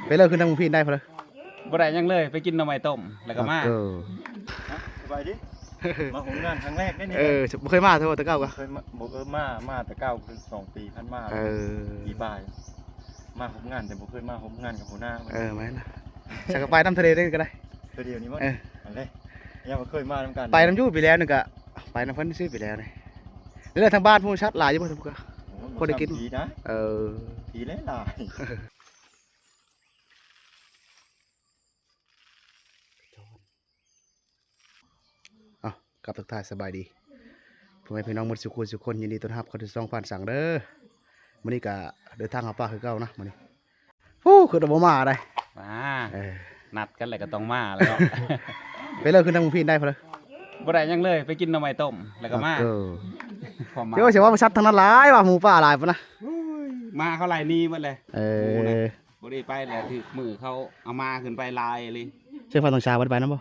ไปเลิกขึ้นทางมุงพีนได้พอเลยบ่ได้ยังเลยไปกินหน่อไม้ต้มแล้วก็มาสบายดิมาหงงานครั้งแรกได้นี่บ่เคยมาเท่าแต่เก้าก็เคยมามาแต่เก้าคือ2 ปีพันมาปีบ่ายมาหงงานแต่บ่เคยมาหงงานกับหัวหน้าแม่นนะจะก็ไปน้ำทะเลได้ก็ได้เดี๋ยวนี้มั้งอะไรยังบ่เคยมาทำกันไปน้ำยูไปแล้วนึงก็ไปน้ำเพิ่นซื้อไปแล้วนี่แล้วทางบ้านผู้ชัดหลายอยู่บ่ทุกคนคนได้กินผีนะผีหลายกับทักทายสบายดีพ่อแม่พี่น้องหมดสุคนยินดีต้อนรับเข้าสู่ช่องผ่านสั่งเด้อมื้อนี้ก็เดินทางหาปลาคือเก่านะมื้อนี้คือบ่มาได้มานัดกันแล้วก็ต้องมาแล้ว ไปเลิกขึ้นทางมุงพีนได้พอเลยบ่ได้ยังเลยไปกินหน่อไม้ต้มแล้วก็มาเดี๋ยวสิว่าชัดทางนั้นหลายว่าหมูป่าหลายพุ่นนะมาเขาไล่นี่หมดเลยบ่ได้ไปแล้วถึกมือเขาเอามาขึ้นไปลายเลยเชื่อฟังตองชาบ่ได้ไปนำบ่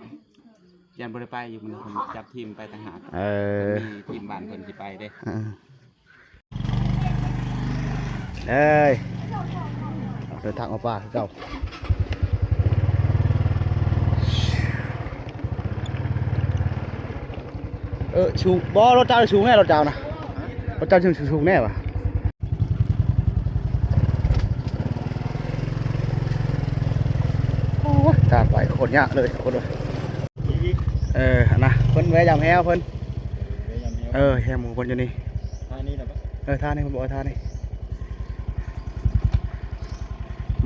ยันบ่ได้ไปอยู่มันจับทีมไปต่างหากมีทีมบ้านเพิ่นสิไปเด้เดินทางมาป่าคือเก่าชูบ่รถเจ้าชูแน่รถเจ้านะรถเจ้าชูแน่ป่ะโอ้ยตาไปคนยากเลยคนเลยนะเพิ่นแวะยำแฮวเพิ่นแฮหมูเพิ่นอยู่นี่ท่านี้นะปะท่านี้เพิ่นบอกท่านี้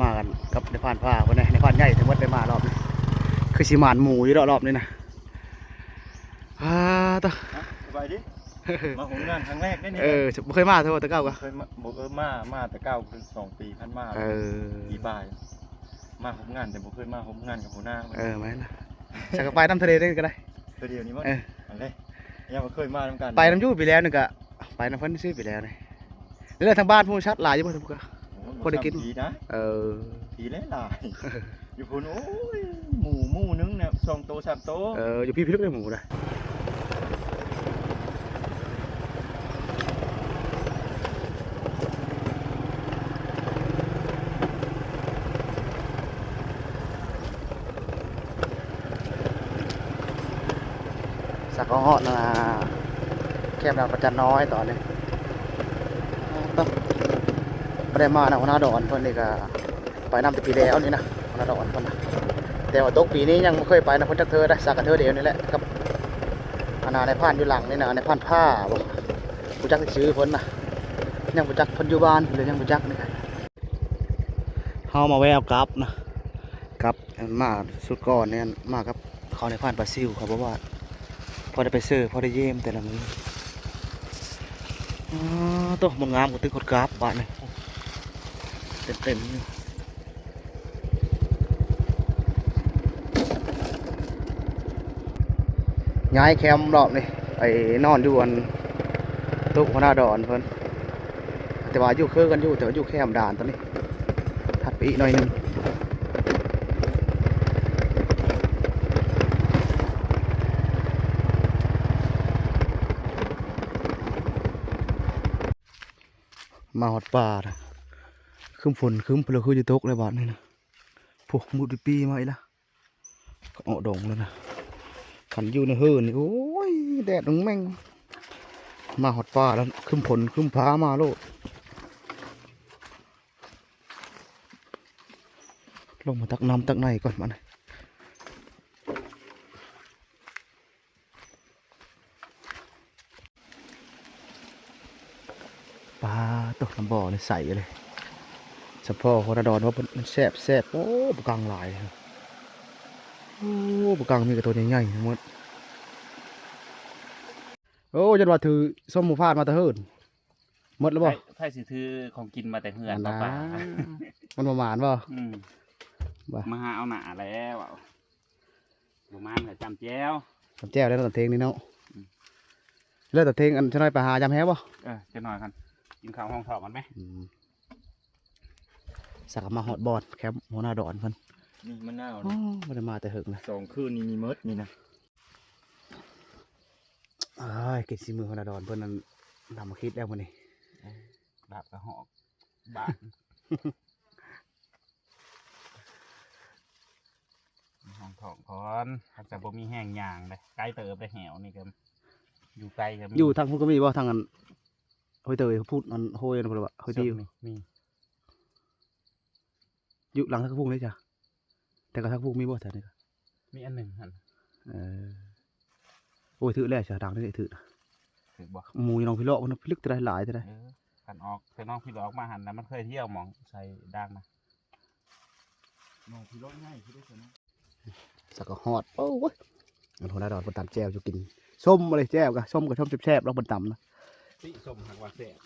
มากันกับในผ่านผ้าเพิ่นในผ่านใหญ่ทั้งหมดได้มารอบนี้คือสิหมานหมูอยู่รอบนี้นะต่อสบายดิมาหงงานครั้งแรกได้นี่บ่เคยมาเท่าแต่เก้าก็เคยมาแต่เก้าคือ2 ปีพันมาปีบ่ายมาหงงานแต่บ่เคยมาหงงานกับหัวหน้าแม่นนะจะก็ไปน้ำทะเลได้ก็ได้เดี๋ยวนี้มั้งอะไรยังบ่เคยมาทำกันไปน้ำยูไปแล้วนึงก็ไปน้ำเพิ่นซื้อไปแล้วนี่แล้วทางบ้านผู้ชัดหลายอยู่บ่ทุกคนคนได้กินผีนะผีหลายอยู่พุ่นโอ้ยหมูนึงเนี่ย2 โต 3 โตอยู่พี่ลึกได้หมูนะสักเหาะนะแคบดาวประจันน้อยตอนนี้ไม่ได้มานะหัวหน้าดอนเพิ่นนี่ก็ไปนำแต่ปีแล้วนี่นะหัวหน้าดอนเพิ่นนะแต่ว่าตกปีนี้ยังไม่เคยไปนะเพิ่นจักเธอได้สักกันเธอเดียวนี่แหละครับในผ่านอยู่หลังนี่นะในผ่านผ้าบ่ผู้จักซื้อเพิ่นนะยังผู้จักเพิ่นอยู่บ้านหรือยังผู้จักนี่เฮามาแววกลับนะกลับมาสุดก่อนเนี่ยมาครับเขาในผ่านปลาซิวเขาบอกว่าพอได้ไปซื้อพอได้เยี่ยมแต่ละมื้อตัวมันงามกว่าตึกกดกราฟบ้านนี่เต็มอยู่ย้ายแคมป์รอบนี่ไอ้นอนอยู่อันตุ๊กหัวหน้าดอนเพิ่นแต่ว่าอยู่คือกันอยู่แต่ว่าอยู่แคมป์ด่านตอนนี้ถัดไปอีกหน่อยนึงมาหอดป่านะคืมฝนคืมเพลคือจะตกเลยบ้านนี่นะพวกมุดปีมาอีกละก็ออกดงแล้วนะขันอยู่ในเฮือนนี่โอ้ยแดดแม่งมาหอดป่าแล้วคืมฝนคืมพ้ามาโลดลงมาตักน้ำตักในก่อนมาเลยปลาตกน้ำบ่อเลยใส่เลยเฉพาะคนดอนว่ามันแซ่บโอ้บุกังหลายโอ้บุกังมีกระตัวใหญ่ๆทั้งหมดโอ้จันว่าถือส้มหมูพาดมาตะเฮิรหมดแล้วบ่ไผสิถือของกินมาแต่เฮือนป่ามันประมาณบ่มาหาเอาหน้าแล้วประมาณจำแจ้วแล้วตัดเทงนี่เนาะเลิกตัดเทงอันจะน้อยไปหายำแฮบ่จะหน่อยกันกินข้าวห้องถอดกันไหมสักมาหอดบอดแคมป์หัวหน้าดอนเพิ่นนี่มันน่าไม่ได้มาแต่หึงนะ2 คืนนี่มีมดนี่นะเก็บซีมือหัวหน้าดอนเพิ่นนั้นทำมาคิดแล้วมื้อนี้ดาบกระหอกบาด ของพรถ้าจะบ่มีแห้งยางเลยไกลเติบไปแหวนี่ก็อยู่ไกลก็มี อยู่ทางพุ่นก็มีบ่ทางอันห้วยเตยพูดอันห้วยนั่นบ่ล่ะห้วยเตย มี อยู่หลังทางพุ่งเลยจ้ะแต่ก็ทางพุ่งมีบ่แถวนี้ก็ มีอันหนึ่งหั่น เออโอ้ยถือแล้วจ้ะดังได้ถือ ถือบ่ หมูยน้องพี่เลาะมันลึกแต่ได้หลายแต่ได้ ขันออกแต่น้องพี่ออกมาหันนะมันเคยเที่ยวหมองใส่ดังนะ น้องพี่ร้องง่ายพี่ได้สนะ สักก็ฮอดโอ้ยอันหัวหน้าดอนบนตำแจ่วอยู่กินส้มอะไรแจ่วกะส้มกับส้มแซ่บๆแล้วบนตำนะ ติสมหักว่าแซ่บ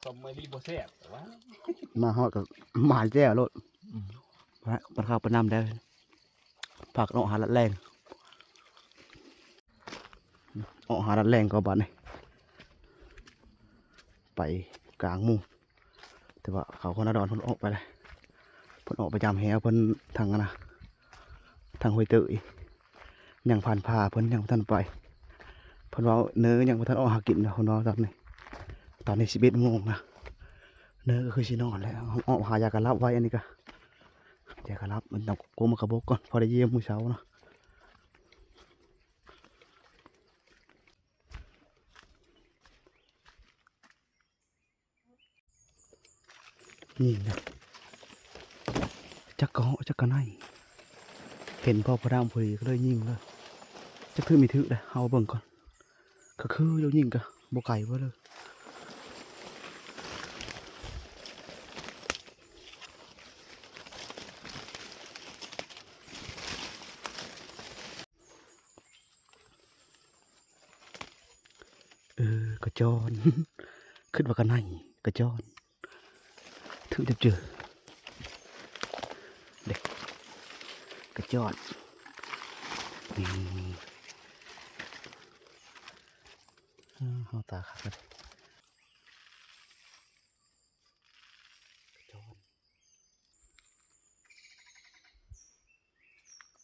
สมไม่รีบ่แซ่บแต่ว่า มาฮอดกับหมาแจ่วโลดพระปลาข้าวปลาน้ำได้ผักเอาหาลัดแรงเอาหาลัดแรงก็บ้านนี่ไปกลางหมู่แต่ว่าเขาคนละดอนเพิ่นออกไปเลยเพิ่นออกไปจำแหวเพิ่นทางนะทางห้วยเตยยังผ่านผ่าเพิ่นยังบ่ทันไปเพิ่นว่าเนื้อยังบ่ทันออกหากินนะเพิ่นว่าตอนนี้11 โมงนะเนื้อก็คือสินอนแล้วออกหายากระลับไว้อันนี้ก็ยากระลับมันต้องโกมากระบอกก่อนพอได้เยี่ยมมื้อเช้าเนาะนี่นะจักกะเหาะจักกะไนเห็นพ่อพระรามพอดีก็เลยยิงเลยจักถือมีถือเลยเอาเบิ่งก่อนก็คือเดี๋ยวยิงกะบ่ไก่ไว้เลยกระจอน ขึ้นว่ากระไนกระจอนถือจะเจอเด็กกระจอนนี่เอาตาครับกระจอน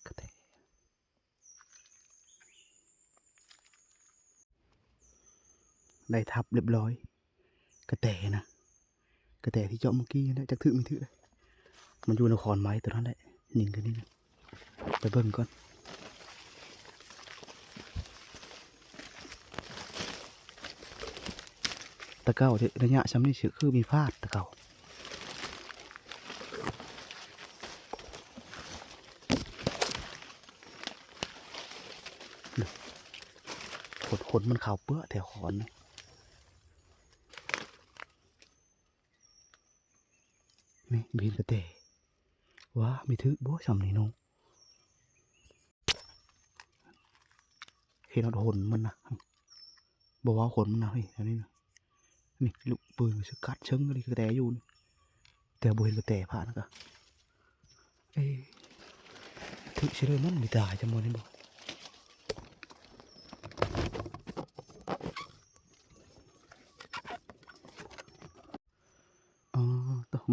กระแตได้ทับเรียบร้อยกระแตนะกระแตที่เจาะเมื่อกี้นะจักถือไม่ถือเลยมันอยู่ในขอนไม้ตัวนั้นแหละนิ่งกันนี่นะไปเบิ่งก่อนตะเก้าที่ระยะซ้ำนี่ชื่อคือมีพาดตะเก้าขนมันขาวเปื้อแถวขอนนะนี่บินกระเตว้ามีทึกบ่ซ้ำนี่น้องเห็นเอาขนมันนะบอกว่าขนมันนะเฮ้ยอันนี้นะนี่ลูกปืนสกัดเชิงอะไรกระแตอยู่นี่แต่บ่เห็นกระแตผ่านนะกะเอ้ทึกเฉลยมันไม่ตายจำนวนนี้บ่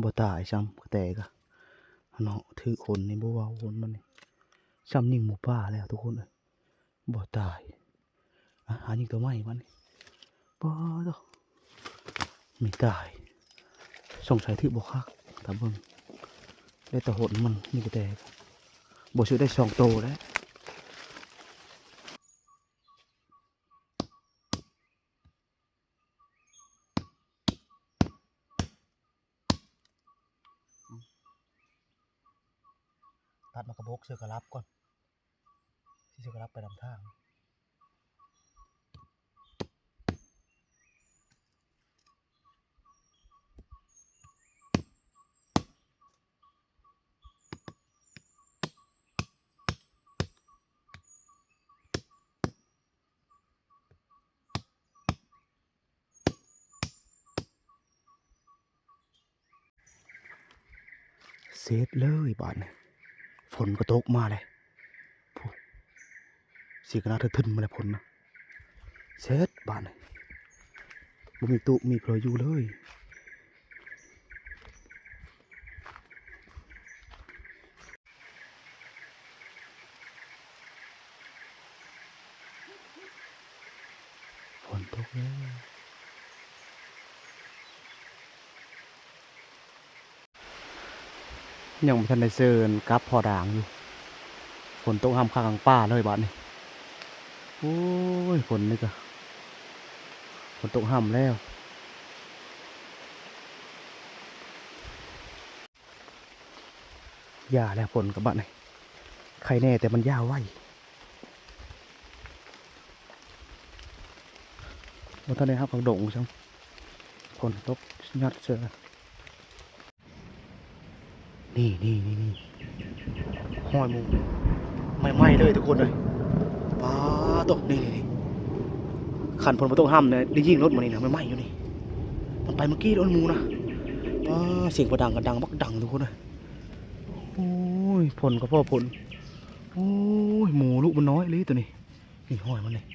บ่ตายซ้ำกระแตกะเนาะถือคนนี่บ่ว่าคนมันนี่ซ้ำยิงหมูป่าแล้วทุกคนเลยบ่ตายหายิงตัวใหม่มันนี่บ่ต้องไม่ตายสงสัยถือบ่คักตาเบิ่งได้แต่หนมันนี่กระแตกบ่ซื้อได้2 โตแล้วตัดมากระบอกเสือกระลับก่อนที่เสือกระลับไปนำทางเสร็จเลยบ้านฝนก็ตกมาเลยสีกระนาทึนมาเลยฝนนะเสร็จบ้านบ่มีตุมีเพลอยู่เลยฝนตกแล้วยังไม่ทันได้เซิร์นกับพอด่างอยู่ ฝนตกห้ามข้างป่าเลยบ้านนี้โอ้ยฝนนี่ก็ฝนตกห้ามแล้วยาแล้วฝนกับบ้านนี้ใครแน่แต่มันยาวไว้บนทะเลครับของดงช่างฝนตกยัดเสือนี่ห้อยมุงไม่ไหม้เลยทุกคนเลยป้าตกนี่ขันฝนมาตกห้ามเนี่ยได้ยิงรถมานี่นะไม่ไหม้อยู่นี่มันไปเมื่อกี้โดนมูนะป้าเสียงประดังกระดังบักดังทุกคนเลยโอ้ยฝนก็พ่อฝนโอ้ยหมูลูกมันน้อยเลยตัวนี้นี่ห้อยมันเลย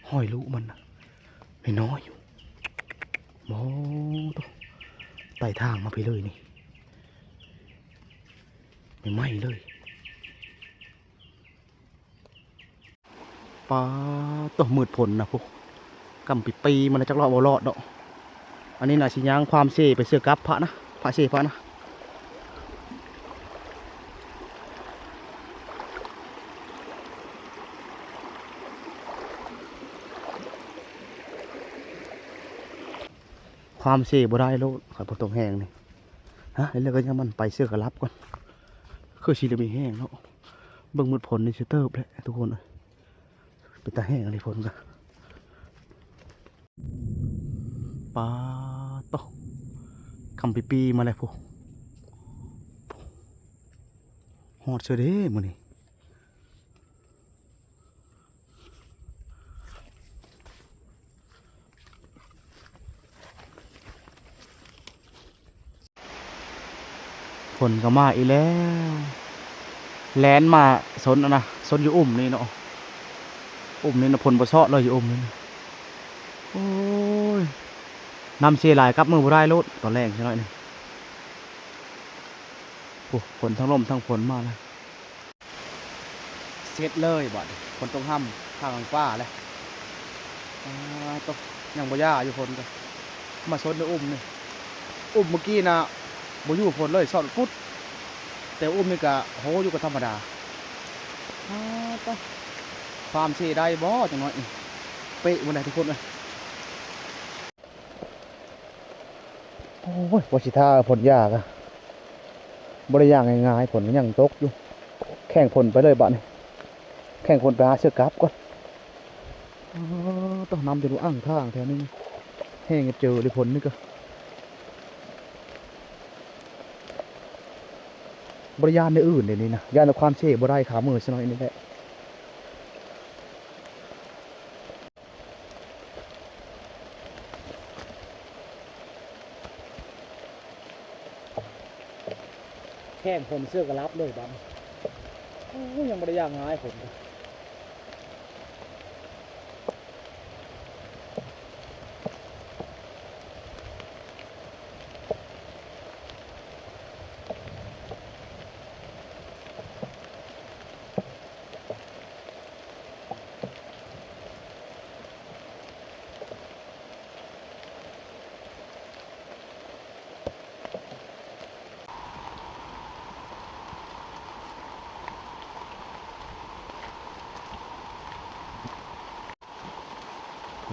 ห้อยลูกมันนะไม่น้อยอยู่โอ้ตัวไต่ทางมาไปเลยนี่ไม่ไหม้เลยปลาตัวมืดผลนะพวกกำปีมันจะรอดบ่รอดดอกอันนี้น่ะสิย่างความเซ่ไปเสือกับพระนะพระเซ่พระนะความเซ่บ่ได้แล้วขอยบ่ต้องแห้งนี่ฮะเรื่องก็ยังมันไปเสือกระลับก่อนคือชีจะมีแห้งเนาะเบิ่งมืดผลในเซเตอร์เลยทุกคนเลยเป็นตาแห้งอะไรผลกันปลาโตคำปีมาเลยพวกหอดเฉยเด้มื้อนี้ฝนก็มาอีกแล้วแลนมาสนนะสนอยู่นี่เนาะนี่นะผลบ่เซาะเลยอยู่นี่นะโอ้ยนำเสียหลายกับมือบ่ได้โลดตอนแรกใช่ไหมนี่โอ้ฝนทั้งลมทั้งฝนมาแล้วเสร็จเลยบัดฝนตกห้ำข้างฟ้าเลยตกยังบ่ย่าอยู่ฝนก็มาสนในนี่เมื่อกี้นะบ่อยู่ฝนเลยสอดฟุตแต่นี่ก็โหอยู่กับธรรมดาความเสียได้บ่จังหน่อยเป๊ะวันไหนทุกคนเลยโอ้ยวัชิท่าผลยากอะบริยางง่ายๆผลยังตกอยู่แข่งผลไปเลยบ้านนี่แข่งผลไปหาเชือกกับก่อนต้องนำจะดูอ่างทางแถวนี้แห้งเจอเลยผลนี่ก็บริยานในอื่นเลยนี่นะยานในความเชี่ยบริยขามือสักหน่อยนี่แหละแข่งผลเสื้อกระลับเลยบ้านยังบริยางง่ายผล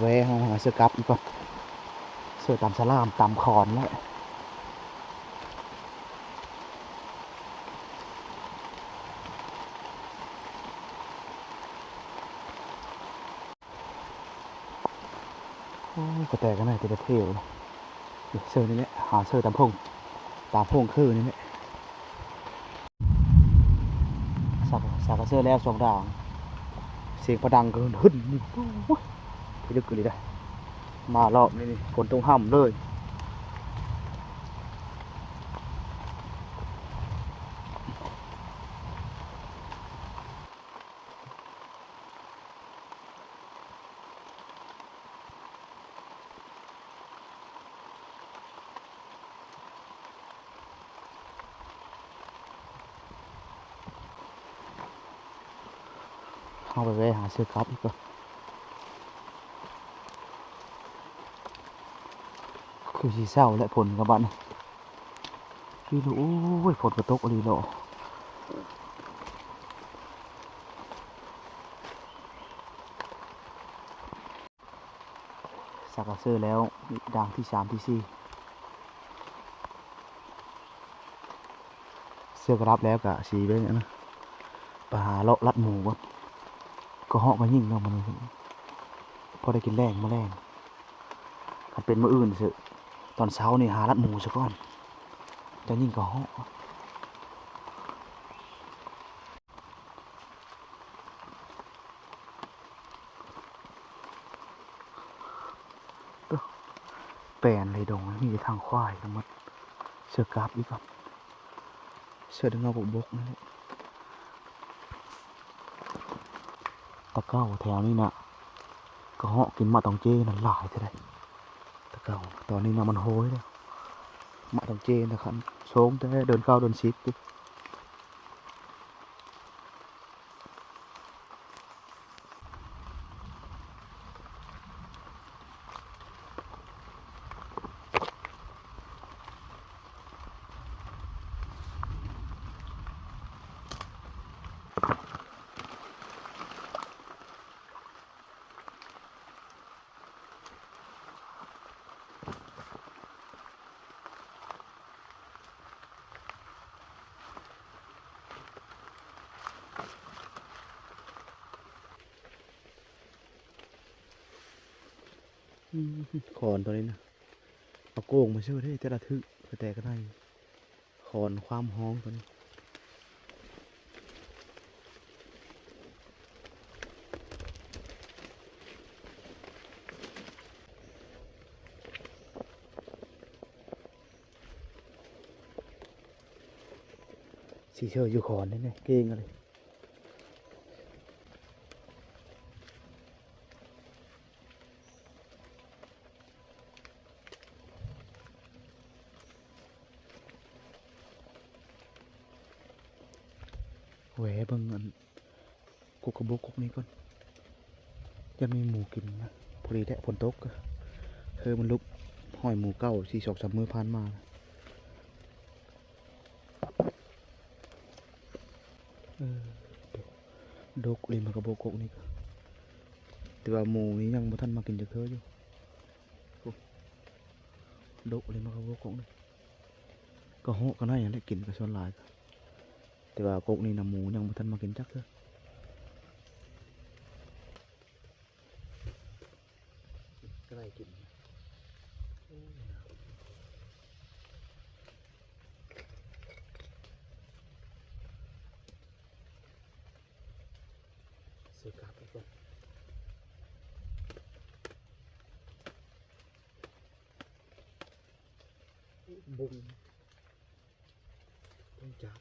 เว้ยหาเสื้อกับอีกก่อนเสื้อตามสลามตามคอนแล้วก็แต่กันไหนแต่จะเที่ยวเสื้อนี่แหละหาเสื้อตามพงคือนี่แหละสักเสื้อแล้วสองดาวเสียงประดังก็หึ่นนี่ไปลึกเลยได้มารอบนี่ฝนตรงห่ำเลยเข้าไปหาเสื้อครับอีกก่อนคือสีเศร้าและผลกับบ้าน พี่ลูกโอ้ยฝนกระตกอะไรเนาะสักกระเซอร์แล้วด่างที่3ที่4เสื้อกระรับแล้วกะสีเบ้งนะไปหาเลาะลัดหมูก่อนก็เหาะมายิ่งเนาะมันพอได้กินแรงมาแรงถ้าเป็นมื้ออื่นสิตอนเช้านี่หาลัดหมูซะก่อนจะยิ่งก็เหาะแปลนเลยดงมีแต่ทางควายทั้งหมดเสื้อกราบอีกครับเสื้อดึงเงาบกนั่นแหละตะเก้าแถวนี้นะก็เหาะกินมะตองเจนั่นหลายเท่าไรตะเก้าตอนนี้นะมันโหยแล้วมะตองเจนะครับโชงแต่เดินเก้าเดินซิปคอนตัวนี้นะเอาโก่งมาเชื่อได้แต่ละทึกแต่ก็ได้คอนความห้องตัวนี้สีเชื่ออยู่คอนนี่ไงเก่งอะไรแหวะเบิ่งอันกุกกระบอกกุกนี้ก่อนยังมีหมูกินนะพอดีแดดฝนตกก็มันลุกห้อยหมูเก้าสี่ศอก3 มื้อผ่านมาดกเลยมากระบอกกุกนี่ก็แต่ว่าหมูนี้ยังบ่ทันมากินจะเธออยู่ดกเลยมากระบอกกุกนี่ก็เหาะก็น่าอย่างได้กินก็ส่วนหลายแต่ว่ากุกนี่นะหมูยังบ่ทันมากินจักเถอะก็ได้กินเสือกลับไปก่อนบุ้งต้องจับ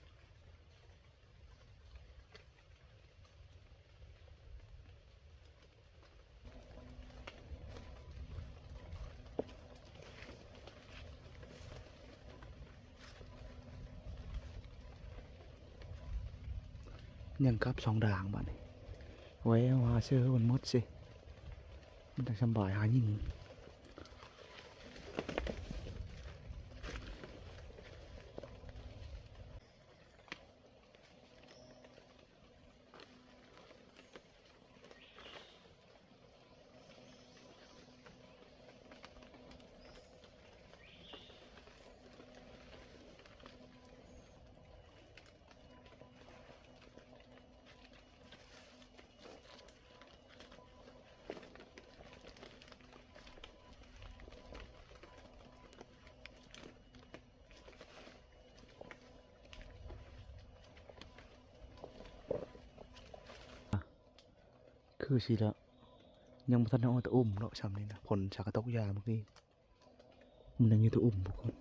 ยังกับ2 ด่างบ้านี่ไว้ว่าเชื่อมันมดสิมันจะสบายหายิงคือสิละยังบ่ทันเอาแต่อุ้มเนาะซ้ำนี่นะผลจากกระตกยาเมื่อกี้มันยังอยู่แต่อุ้มทุกคน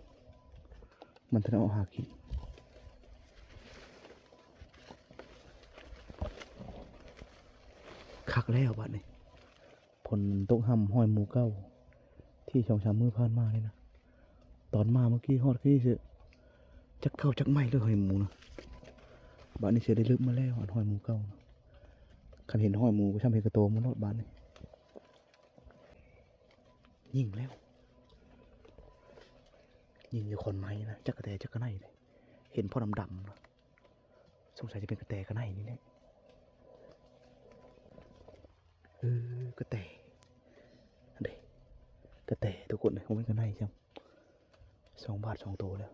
มันทันเอาหากินคักแล้วบัดนี้ผลตกห่ำห้อยหมูเก้าที่2-3 มื้อผ่านมาเลยนะตอนมาเมื่อกี้ฮอดกี้สิจักเข้าจักไหม้เลยห้อยหมูนะบัดนี้เสียได้ลึกมาแล้วห้อยหมูเก้าคันเห็นห้อยหมูก็ช่ำเห็นกระโตมันรอดบ้านนี่ยิงแล้ว ยิงอยู่คนไม้นะจักกระแตจักกระไนเลยเห็นพ่อดำๆนะสงสัยจะเป็นกระแตกระไนนี่แหละกระแตเด็กกระแตทุกคนเลยผมเป็นกระไนใช่ไหม2 บาท 2 ตัวแล้ว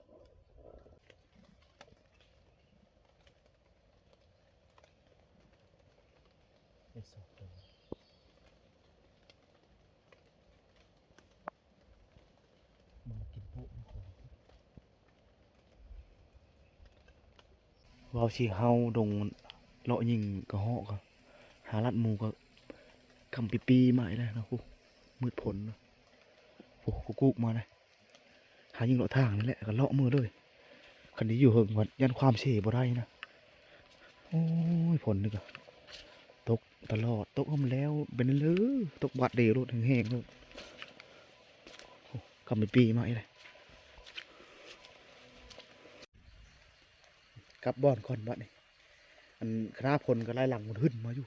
ว้าวชีเฮาดงเลาะยิงกระหอกก็หาลัดหมูก็คำปีมาอีกแล้วนะกูมืดผลนะโอ้กูกุกมาเลยหายิงเลาะทางนี่แหละก็เลาะมือเลยคันนี้อยู่เหิงวัดยันความเสียบ่ได้นะโอ้ยผลนี่ก็ตกตลอดตกมาแล้วเป็นเลยตกบาดเดียวรถแห้งๆเลยคำปีมาอีกเลยกลับบ้านก่อนบัดนี่อันคณะพลก็ไล่หลังมันหึ่นมาอยู่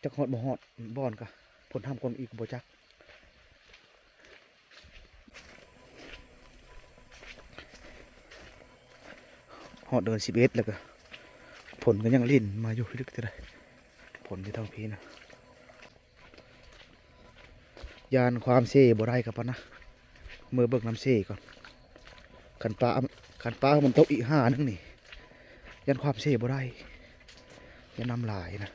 จักฮอดบ่ฮอดบ้านก็พลทำคนอีกบ่จักฮอดเดิน11แล้วก็ผลก็ยังลิ่นมาอยู่ลึกจะได้ผลที่เท่าพีนะยานความเซ่บ่ได้กับปะนะเมื่อเบิกน้ำเซ่ก่อนขันปลามันตกอีก5นึงนี่ยันความเซ่บ่ได้ยันน้ำลายนะ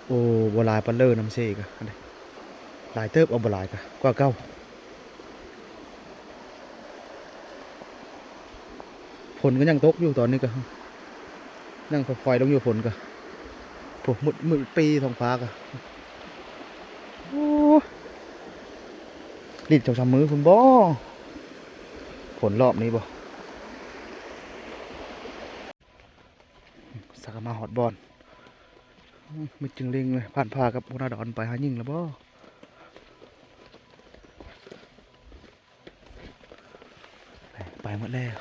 โอ้บ่ลายปลาเลอร์น้ำเซ่กะลายเติบเอาบ่ลายกะกว่าเก่าผลก็ยังตกอยู่ตอนนี้ก็ยังไฟลงอยู่ผลก็พวกมืดปีท้องฟ้าก็โอ้รีดจัง3 มือคุณบ่ผลรอบนี้บ่สักมาฮอดบอลไม่จึงเล็งเลยผ่านพากับหัวหน้าดอนไปหายิงแล้วบ่ไปหมดแล้ว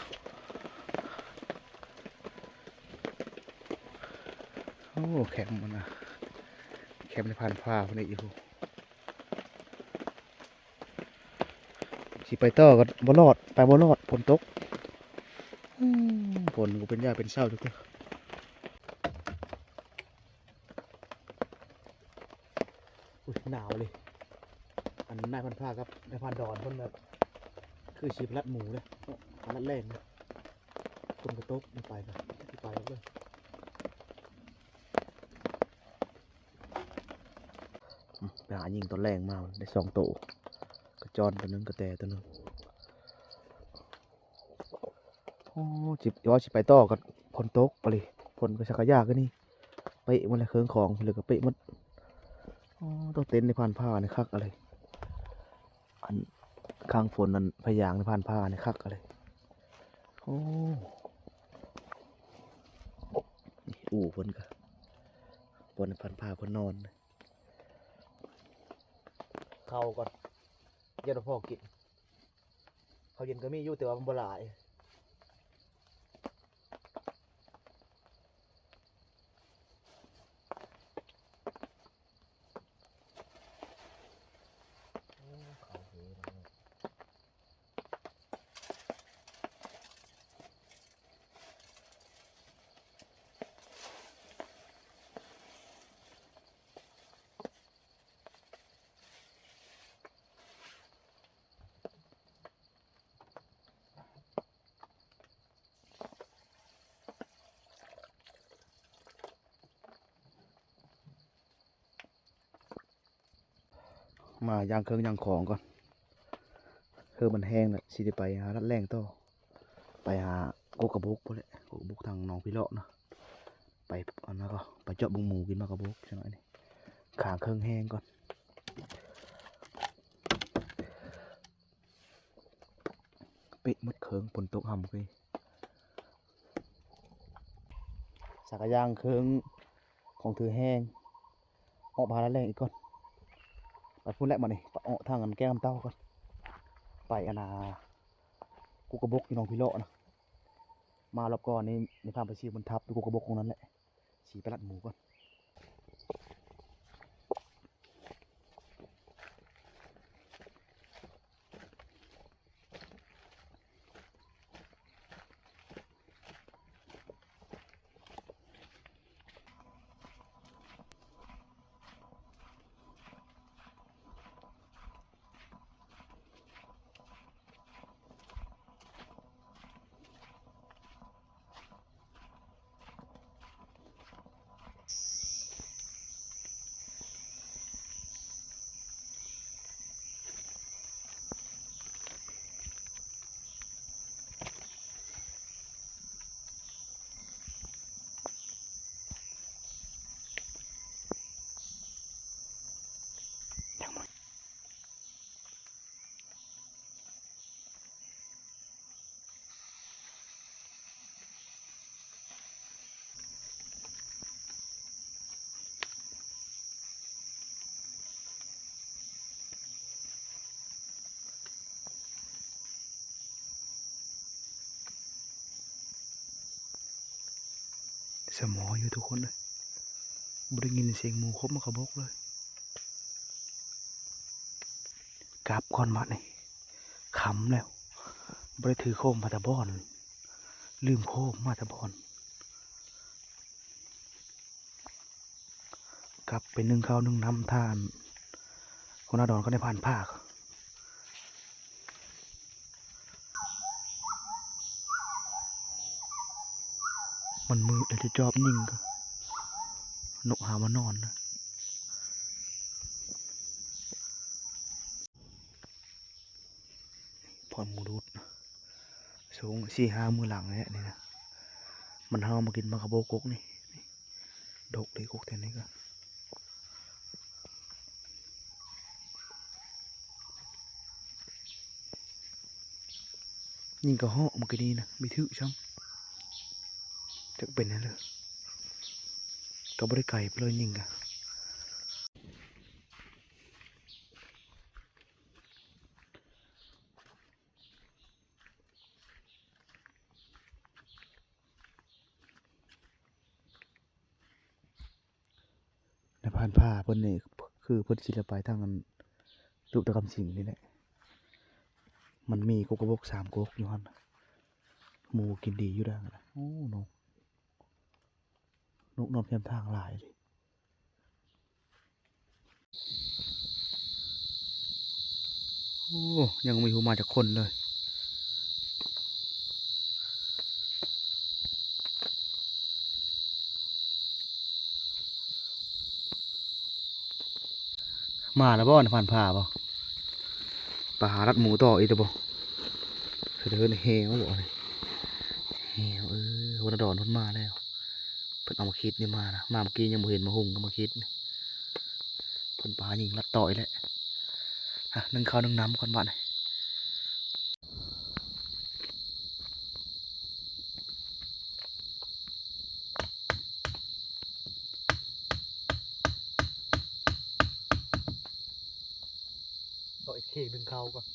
โอ้แคมมันนะแคมในผ่านพาคนนี้อยู่สิไปต่อก็บ่รอดไปบ่รอดฝนตกฝนก็เป็นยาเป็นเศร้าทุกคนอุ้ยหนาวเลยอันนายพันพาครับนายพันดอนเพิ่นแบบคือชีพลัดหมูเลยลัดแรงนะฝนก็ตกไม่ไปกันไม่ไปเลยไปหายิงตัวแรงมาได้2 ตัวกระจอนตัวนึงกระแตตัวนึงโอ้จิบว่าจิไปต่อกับฝนตกไปเลยฝนก็ชักยากก็นี่เปะมันเลยเครื่องของเหลือก็เปะมันต้องเต้นในผ่านผ้าในคักอะไรอันข้างฝนนั้นพยางในผ่านผ้าในคักอะไรโอ้ฝนก็ฝนผ่านผ้าฝนนอนเข้าก่อนเย็นพอกินเขาเย็นก็มีอยู่แต่ว่ามันบ่หลายมาย่างเครื่องย่างของก่อนคือมันแห้งเลยสิไปหาลัดแรงต่อไปหาโกกระบุกพอเลยโกกระบุกทางหนองพิเลาะนะไปอันนั้นก็ไปเจาะบุงหมูกินมากระบุกใช่ไหมนี่ขาเครื่องแห้งก่อนปิดมดเครื่องฝนตกห่ำเลยสักย่างเครื่องของถือแห้งออกมาลัดแรงอีกก่อนไปพูดแล้วมานี่ไปออกทางกันแก้มเต้าก่อนไปอนากูกระบกอยู่หนองพิโลนะมารอบก่อนนี่ในพาไปชีบนทับดูกูกระบกตรงนั้นแหละสีไปรัดหมูก่อน สมออยู่ทุกคนเลยบ่ได้ยินเสียงหมูครบมากระบกเลยกลับก่อนมานี่ขำแล้วบ่ได้ถือโคมมาตะบอนลืมโคมมาตะบอนกลับไปนึ่งข้าวนึ่งน้ำทานคนอาดอนก็ได้ผ่านภาคมันมืดเลยจะจอบนิ่งก็นกหามานอนนะพอมูรุดสูง4-5 มือหลังเนี่ยนี่นะมันเฮามากินมากระโบกกนี่ดกเลยกกแต่นี้ก็ยิงก็เหาะมันก็ดีนะไม่ถือช่ำจะเป็นนั่นเลยก็บริไก่ไปเลยยิงกันในผ่านผ้าเพิ่นนี่คือเพิ่นศิลปะทางอันรูปตะกำสิงนี่แหละมันมีกกกระบอก3 กกอยู่หั่นหมูกินดีอยู่ดังนะโอ้นกนอนเพียมทางหลายเลยโอ้ยังไม่รู้มาจากคนเลยมาแล้วบ่ผ่านผ้าบ่ปลารัดหมูต่ออีกตัวบ่เดินเฮวบ่เลยเฮวคนดอนพ้นมาแล้วเพิ่นเอามาคิดนี่มานะมาเมื่อกี้ยังบ่เห็นมาหุ่งก็มาคิดนี่เพิ่นปลายิงรัดต่อยแล้วนึ่งข้าวนึ่งน้ำก่อนบ้านต่อยเค้กนึ่งข้าวก่อน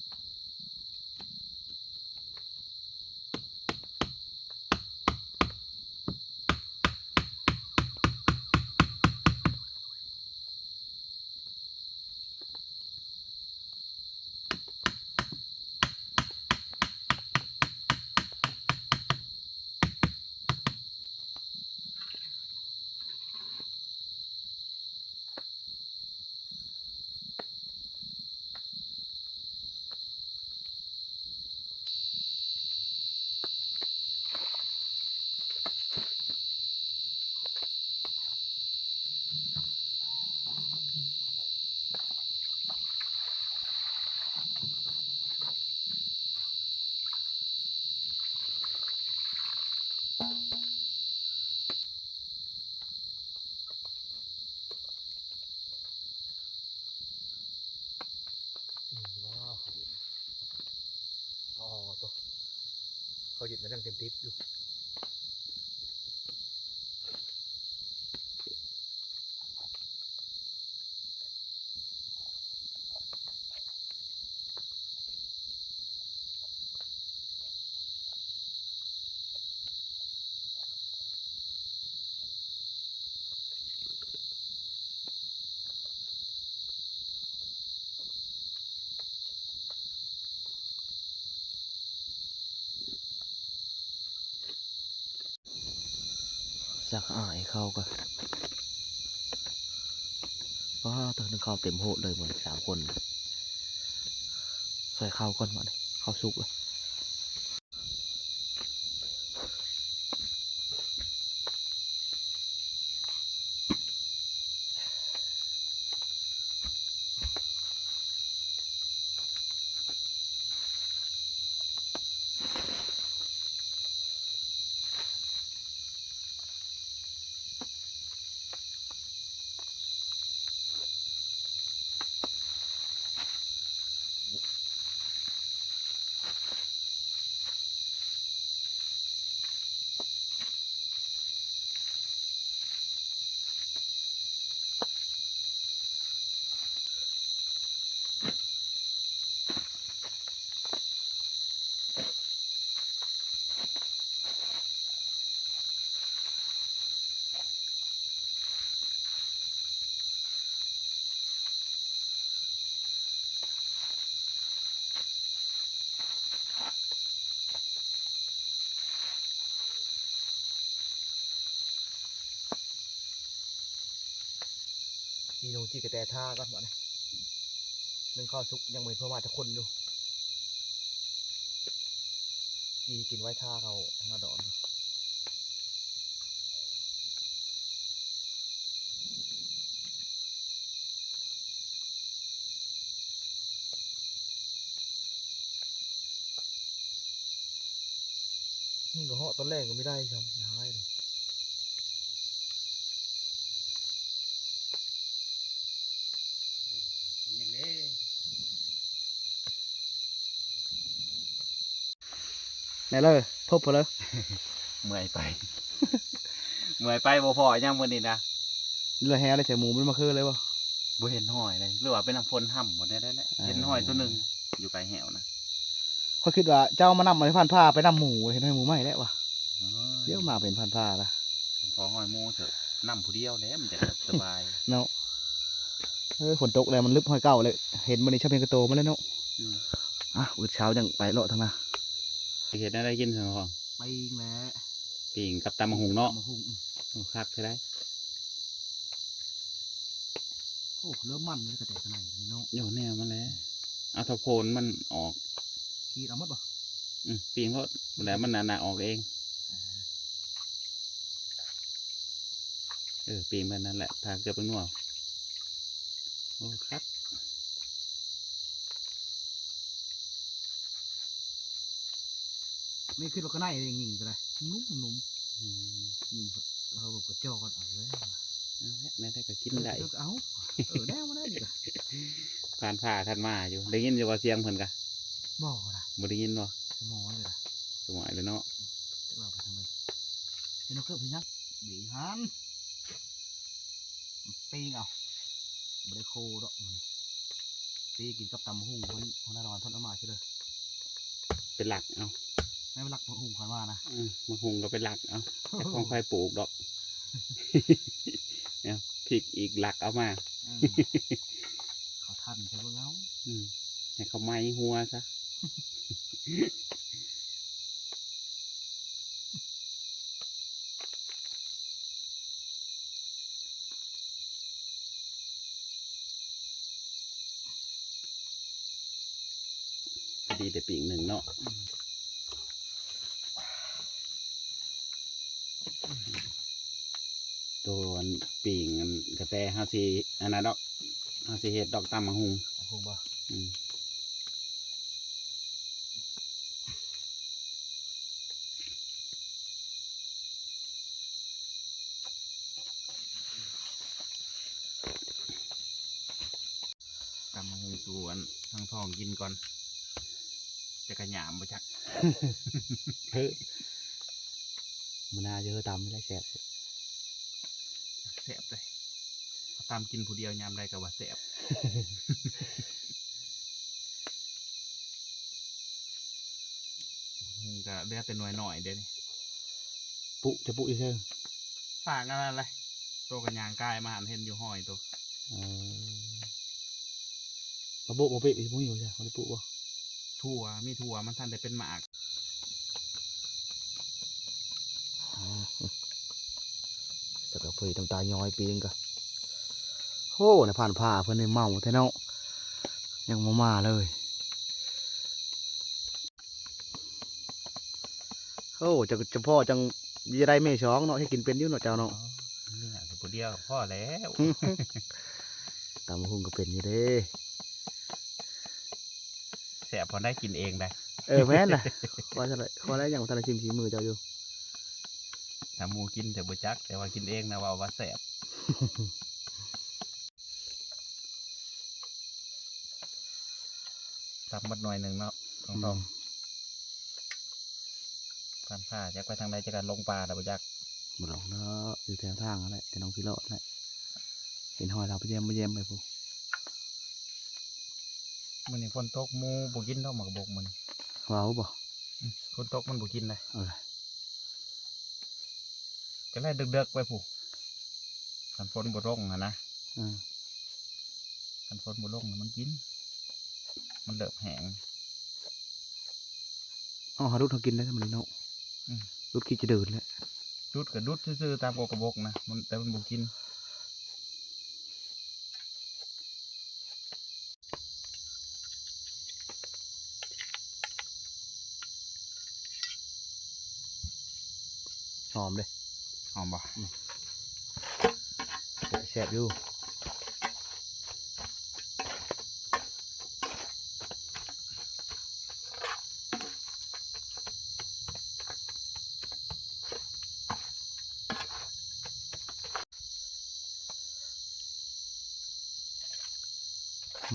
ตัวเขาหยุดมาตั้งเต็มทิปอยู่สักอายเข้าก็ว้าตัวนึงเข้าเต็มโหดเลยหมด3 คนใส่ข้าวก่อนมาเลยข้าวสุกเลย จีนงจีกระแตท่าก็บ่เนี่ยนึ่งข้าวซุกยังไม่เพิ่มมาจะคนอยู่จีกินไว้ท่าเขาหน้าดอนนี่ก็เหาะต้นแรกก็ไม่ได้ครับอย่าให้เลยอย่างนี้ ไหนเลยทบไปเลย เมื่อยไป เมื่อยไปบ่พอยังมื้อนี้นะ เรือแฮเลยใส่หมูมันมาคือเลยวะ บ่เห็นห้อยเลยหรือว่าเป็นน้ำฝนห่ำหมดได้เห็นห้อยตัวหนึงอยู่ไกลแหวนะ เขาคิดว่าเจ้ามานำมาพันผ้าไปนำหมูเห็นไหมหมูไหมแล้ววะเดี๋ยวมาเป็นพันผ้าละ พอห้อยหมูเถอะนำผู้เดียวแล้วมันจะสบาย เนาะฝนตกแล้วมันลึกห้อยเก่าเลยเห็นมันนี่ชอบเพลงกระโตมาแล้วเนาะอ่ะอุดเช้ายังไปเลาะทางน่ะ เห็นอะไรกินสังหอง ไปแล้ว ปิ่งกับตำมะฮุงเนาะ มาหุง โอ้คักใช่ได้ โอ้เริ่มมันเลยกระแตกระไหนนี่เนาะ โยนแนวมาแล้วเอาทะโพนมันออก กีดเอาหมดป่ะ ปิ่งเพราะแล้วมันหนาๆออกเองปิ่งมันนั่นแหละทางเกือบเป็นงัวโอ้คัก นี่ขึ้นรถกระไหนอย่างงี้ก็ได้นุ่มนุ่มยิงเราแบบกระจอกกันเอาเลย เอาละแม่ได้ก็กินได้ เอาแน่มาได้ดิกะ ผ่านผ่าทันมาอยู่ได้ยินอยู่ว่าเสียงเพิ่นกะ บอกนะ บ่ได้ยินบ่ สมองเลยนะ สมัยเลยเนาะ จะเราไปทางเลยเห็นเราเกิดพี่นักบีฮันปีงเอาบริโคดอกมันปีกินกับตำหุ่งคนน่ารอนทอดเอามาใช่เลย เป็นหลักเอา ไม่เป็นหลักหุ่งคนว่านะ มะฮุงก็เป็นหลักเอาแต่ของใครปลูกดอก เนี่ยพริกอีกหลักเอามา เขาทันใช่ไหมเงา ให้เขาไม้หัวซะ ดีแต่ปีกหนึ่งเนาะตัวปีกกระแตเฮาสิอันนั้นดอกเฮาสิเฮ็ดดอกตำมะฮุง หุ่งบ่ ตำมะฮุงส่วนทางทองกินก่อนจะกระหยามบ่จัก มันน่าจะตำไม่ได้แสบ แสบเลยเอาตามกินผู้เดียวยามใดก็ว่าแสบ ก็เลือดแต่หน่วยหน่อยเดี๋ยวนี้ ปุจะปุอีเชิง ฝากกันอะไรตัวกันยางกายมาหันเห็นอยู่ห้อยตัว มาบุมาเปะอีกมุ้งอยู่ใช่คนที่ปุบ่ ถั่วมีถั่วมันทันได้เป็นหมาก สักกระเพยตำตาย้อยปีนกะโอ้ในผ่านผ้าเพื่อนในเมาแท้เนาะยังมาเลยโอ้จะพ่อจังมีอะไรไม่ช้องเนาะให้กินเป็นอยุ่เนาะเจ้าเนาะ นี่แหละผู้เดียวพ่อแล้ว ตามหุ่งก็เป็นอยู่เด้ แสบพอได้กินเองได้ แม่นนะขออะไรขออะไรอย่างทานชิมชีมือเจ้าอยู่ ถ้าหมูกินแต่บ่จักแต่ว่ากินเองนะว่าแสบ ตับมัดหน่อยหนึ่งเนาะต้องผ่านผ้าจะไปทางใดจะกันลงปลาแต่บ่จัก หมดหรอกเนาะอยู่แถวทางอะไรแต่น้องพี่เลาะแหละเห็นหอยเราไปเยี่ยมไปพวก มื้อนี้ฝนตกหมูบ่กินดอกหมากบกมื้อนี้ ว้าวบ่ ฝนตกมันบ่กินเลย เออ ก็ได้เด็กๆไปผู้คันฝนบ่ร่งนะ คันฝนบ่ร่งน่ะมันกิน มันเลิกแห้ง อ๋อหารุดเขากินได้ทำไมเนาะรุดขี้จะเดินแล้ว ดุดกับดุดซื่อๆตามกกระบกนะมันแต่มันบ่กิน หอมเลย หอมบ่ แซ่บอยู่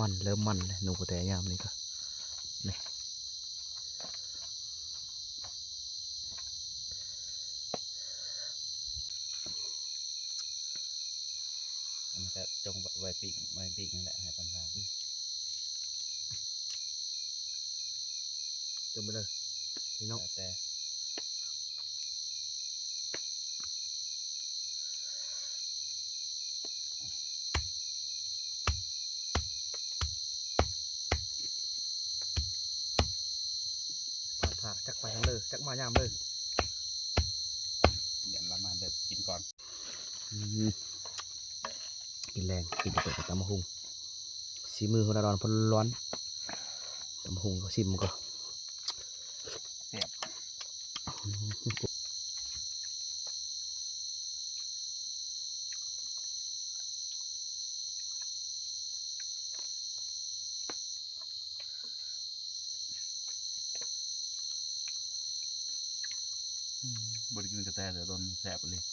มันเริ่มมันเลยหนูกระแตยามนี่ก็นี่ มันก็จงไว้ปีกนั่นแหละให้ปันพา จมไปเลยพี่น้อง แต่ ผ่าจักไปทั้งเลยจักมายามเลย อย่าละมาเด็ดกินก่อน กินแรงกินเปิดตำมะฮุงสีมือคนละร้อนพนร้อนตำมะฮุงก็ซิมก็ เสียบบริกินกระแตเดี๋ยวโดนแสบไปเลย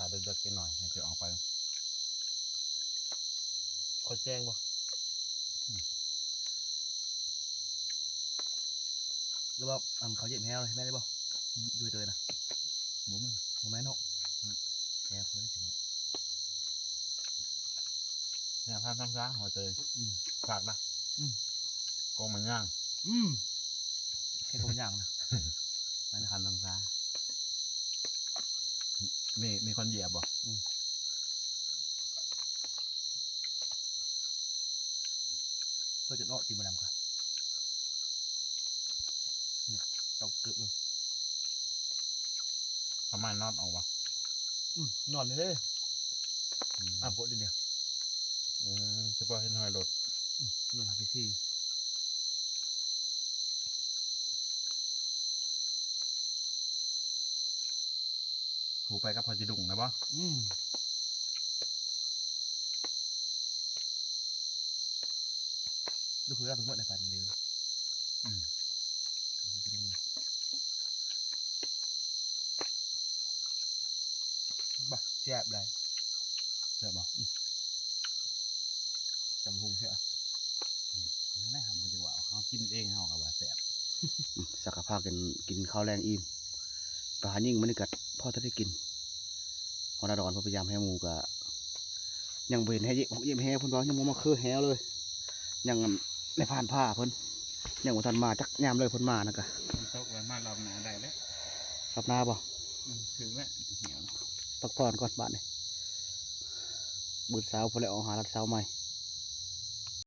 ถ้าเด็กๆกินหน่อยให้เชื่อออกไป คอยแจ้งบ่หรือว่าเขาเย็บแฮวเลยแม่ได้บ่ด้วยตัวนะ หมูมัน โมแม่เนาะแฮวเพื่อนได้เนาะ เนี่ยพันทั้งซ้าหัวเตยฝากนะกองมันย่าง แค่คนย่างนะ ไม่ทันทั้งซ้ามีคนเหยียบบ่ เพื่อจะเนาะจีบดำกันเนี่ยเจ้าเกือบเลย ทำไมนอดออกบ่ นอนเลยปวดเดียว เฉพาะเห็นหอยรถ นอนหาไปซี่ ถูกไปกับพอจิดุงนะบ่ ดูคือเราเป็นเมื่อไหร่ไปเร็วบ้าแซ่บเลย ใช่บ่ จำหงใช่ไหม นั่นแหละครับมันจะว่าเขากินเองเขากับว่าแสบ สักกะพากินข้าวแรงอิ่มปลายิ่งมันกัดพ่อจะได้กินพอนาดอนพยายามให้หมูกะยังเห็นให้เย็บแฮเพิ่นบอกยังมาคือแฮเลยยังในผ่านผ้าเพิ่นยังบ่ทันมาจักยามเลยเพิ่นมานะกะ โต๊ะไว้มาเราหนาได้แล้ว รับหน้าบ่ ถึงแล้วเหี่ยว พักผ่อนก่อนบ้านนี่บืดเช้าพอแล้วออกหารัดเช้าใหม่